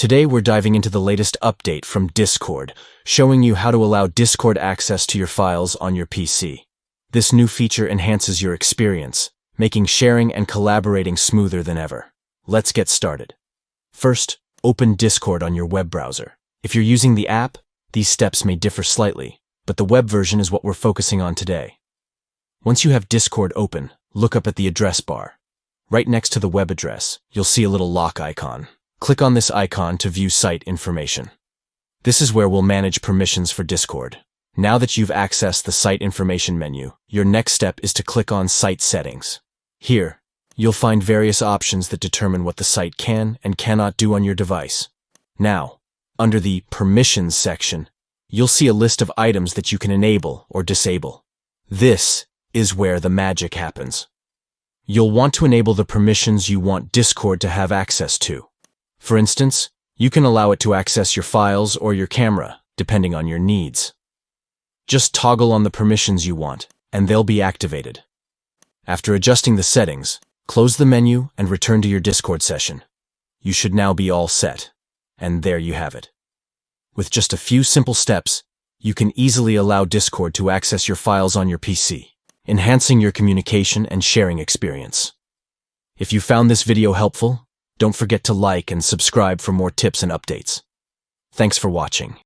Today we're diving into the latest update from Discord, showing you how to allow Discord access to your files on your PC. This new feature enhances your experience, making sharing and collaborating smoother than ever. Let's get started. First, open Discord on your web browser. If you're using the app, these steps may differ slightly, but the web version is what we're focusing on today. Once you have Discord open, look up at the address bar. Right next to the web address, you'll see a little lock icon. Click on this icon to view site information. This is where we'll manage permissions for Discord. Now that you've accessed the site information menu, your next step is to click on Site Settings. Here, you'll find various options that determine what the site can and cannot do on your device. Now, under the Permissions section, you'll see a list of items that you can enable or disable. This is where the magic happens. You'll want to enable the permissions you want Discord to have access to. For instance, you can allow it to access your files or your camera, depending on your needs. Just toggle on the permissions you want, and they'll be activated. After adjusting the settings, close the menu and return to your Discord session. You should now be all set. And there you have it. With just a few simple steps, you can easily allow Discord to access your files on your PC, enhancing your communication and sharing experience. If you found this video helpful, don't forget to like and subscribe for more tips and updates. Thanks for watching.